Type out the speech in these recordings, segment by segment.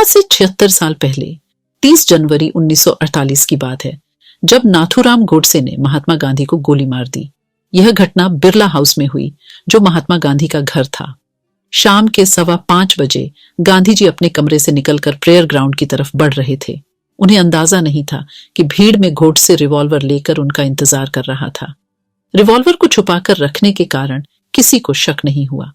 से 76 साल पहले 30 जनवरी 1948 की बात है, जब नाथूराम गोडसे ने महात्मा गांधी को गोली मार दी। यह घटना बिरला हाउस में हुई, जो महात्मा गांधी का घर था। शाम के 5:15 बजे गांधी जी अपने कमरे से निकलकर प्रेयर ग्राउंड की तरफ बढ़ रहे थे। उन्हें अंदाजा नहीं था कि भीड़ में गोडसे रिवॉल्वर लेकर उनका इंतजार कर रहा था। रिवॉल्वर को छुपाकर रखने के कारण किसी को शक नहीं हुआ।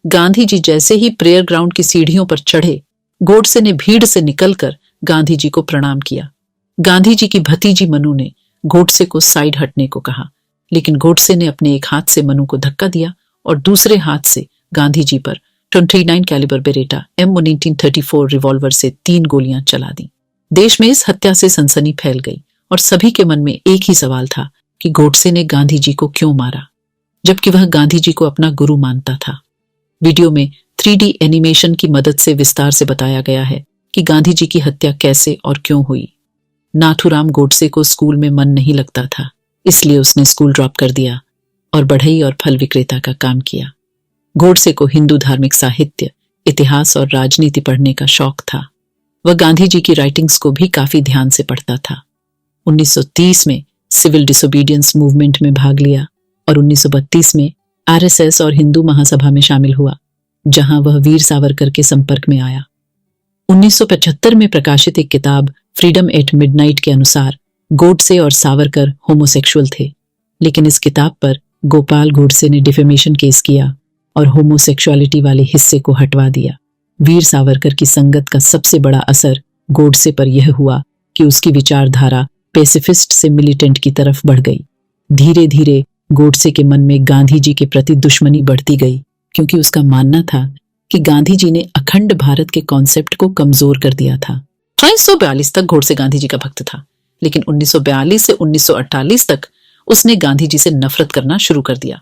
गांधी जी जैसे ही प्रेयर ग्राउंड की सीढ़ियों पर चढ़े, गोडसे ने भीड़ से निकलकर गांधी जी को प्रणाम किया। गांधी जी की भतीजी मनु ने गोडसे को साइड हटने को कहा, लेकिन गोडसे ने अपने एक हाथ से मनु को धक्का दिया और दूसरे हाथ से गांधी जी पर 29 कैलिबर बेरेटा M1934 रिवॉल्वर से 3 गोलियां चला दी। देश में इस हत्या से सनसनी फैल गई और सभी के मन में एक ही सवाल था कि गोडसे ने गांधी जी को क्यों मारा, जबकि वह गांधी जी को अपना गुरु मानता था। वीडियो में 3D एनिमेशन की मदद से विस्तार से बताया गया है कि गांधी जी की हत्या कैसे और क्यों हुई। नाथूराम गोडसे को स्कूल में मन नहीं लगता था, इसलिए उसने स्कूल ड्रॉप कर दिया और बढ़ई और फल विक्रेता का काम किया। गोडसे को हिंदू धार्मिक साहित्य, इतिहास और राजनीति पढ़ने का शौक था। वह गांधी जी की राइटिंग्स को भी काफी ध्यान से पढ़ता था। 1930 में सिविल डिसोबीडियंस मूवमेंट में भाग लिया और 1932 में RSS और हिंदू महासभा में शामिल हुआ, जहां वह वीर सावरकर के संपर्क में आया। 1975 में प्रकाशित एक किताब फ्रीडम एट मिडनाइट के अनुसार गोडसे और सावरकर होमोसेक्सुअल थे, लेकिन इस किताब पर गोपाल गोडसे ने डिफेमेशन केस किया और होमोसेक्सुअलिटी वाले हिस्से को हटवा दिया। वीर सावरकर की संगत का सबसे बड़ा असर गोडसे पर यह हुआ कि उसकी विचारधारा पेसिफिस्ट से मिलिटेंट की तरफ बढ़ गई। धीरे धीरे गोडसे के मन में गांधी जी के प्रति दुश्मनी बढ़ती गई, क्योंकि उसका मानना था कि गांधी जी ने अखंड भारत के कॉन्सेप्ट को कमजोर कर दिया था। 1942 तक गोडसे गांधी जी का भक्त था, लेकिन 1942 से 1948 तक उसने गांधी जी से नफरत करना शुरू कर दिया।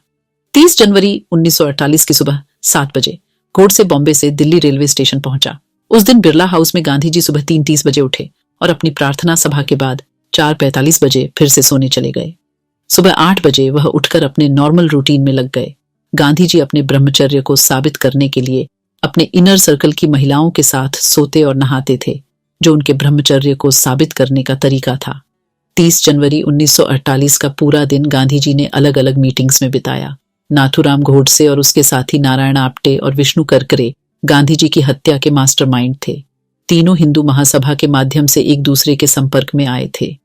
30 जनवरी 1948 की सुबह 7 बजे गोडसे बॉम्बे से दिल्ली रेलवे स्टेशन पहुंचा। उस दिन बिरला हाउस में गांधी जी सुबह 3:30 बजे उठे और अपनी प्रार्थना सभा के बाद 4:45 बजे फिर से सोने चले गए। सुबह 8 बजे वह उठकर अपने नॉर्मल रूटीन में लग गए। गांधी जी अपने ब्रह्मचर्य को साबित करने के लिए अपने इनर सर्कल की महिलाओं के साथ सोते और नहाते थे, जो उनके ब्रह्मचर्य को साबित करने का तरीका था। 30 जनवरी 1948 का पूरा दिन गांधी जी ने अलग अलग मीटिंग्स में बिताया। नाथूराम गोडसे और उसके साथी नारायण आप्टे और विष्णु करकरे गांधी जी की हत्या के मास्टरमाइंड थे। तीनों हिंदू महासभा के माध्यम से एक दूसरे के संपर्क में आए थे।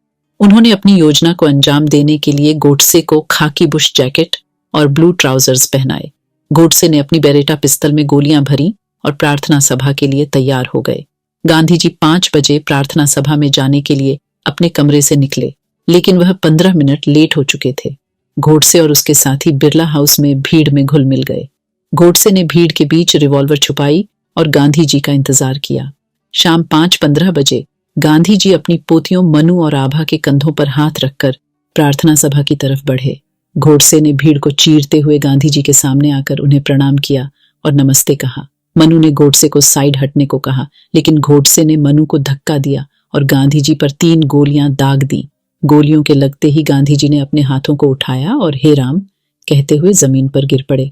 उन्होंने अपनी योजना को अंजाम देने के लिए गोडसे को खाकी बुश जैकेट और ब्लू ट्राउजर्स पहनाए। गोडसे ने अपनी बेरेटा पिस्तल में गोलियां भरी और प्रार्थना सभा के लिए तैयार हो गए। गांधी जी 5 बजे प्रार्थना सभा में जाने के लिए अपने कमरे से निकले, लेकिन वह 15 मिनट लेट हो चुके थे। गोडसे और उसके साथी बिरला हाउस में भीड़ में घुल मिल गए। गोडसे ने भीड़ के बीच रिवॉल्वर छुपाई और गांधी जी का इंतजार किया। शाम 5:15 बजे गांधी जी अपनी पोतियों मनु और आभा के कंधों पर हाथ रखकर प्रार्थना सभा की तरफ बढ़े। गोडसे ने भीड़ को चीरते हुए गांधी जी के सामने आकर उन्हें प्रणाम किया और नमस्ते कहा। मनु ने गोडसे को साइड हटने को कहा, लेकिन गोडसे ने मनु को धक्का दिया और गांधी जी पर 3 गोलियां दाग दी। गोलियों के लगते ही गांधी जी ने अपने हाथों को उठाया और हे राम कहते हुए जमीन पर गिर पड़े।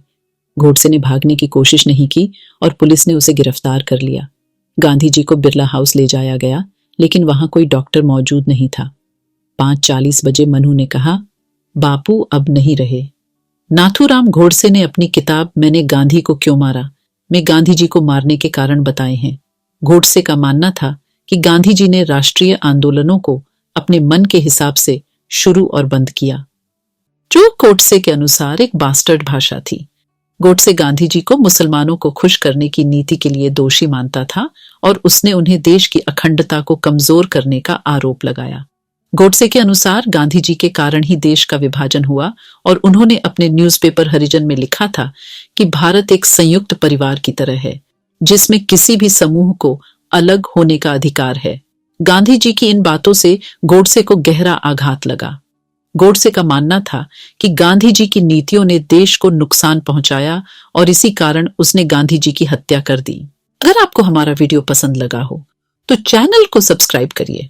गोडसे ने भागने की कोशिश नहीं की और पुलिस ने उसे गिरफ्तार कर लिया। गांधी जी को बिरला हाउस ले जाया गया, लेकिन वहां कोई डॉक्टर मौजूद नहीं था। 5:40 बजे मनु ने कहा, बापू अब नहीं रहे। नाथूराम गोडसे ने अपनी किताब मैंने गांधी को क्यों मारा में गांधी जी को मारने के कारण बताए हैं। गोडसे का मानना था कि गांधी जी ने राष्ट्रीय आंदोलनों को अपने मन के हिसाब से शुरू और बंद किया, जो गोडसे के अनुसार एक बास्टर्ड भाषा थी। गोडसे गांधी जी को मुसलमानों को खुश करने की नीति के लिए दोषी मानता था और उसने उन्हें देश की अखंडता को कमजोर करने का आरोप लगाया। गोडसे के अनुसार गांधी जी के कारण ही देश का विभाजन हुआ और उन्होंने अपने न्यूज़पेपर हरिजन में लिखा था कि भारत एक संयुक्त परिवार की तरह है, जिसमें किसी भी समूह को अलग होने का अधिकार है। गांधी जी की इन बातों से गोडसे को गहरा आघात लगा। गोडसे का मानना था कि गांधी जी की नीतियों ने देश को नुकसान पहुंचाया और इसी कारण उसने गांधी जी की हत्या कर दी। अगर आपको हमारा वीडियो पसंद लगा हो तो चैनल को सब्सक्राइब करिए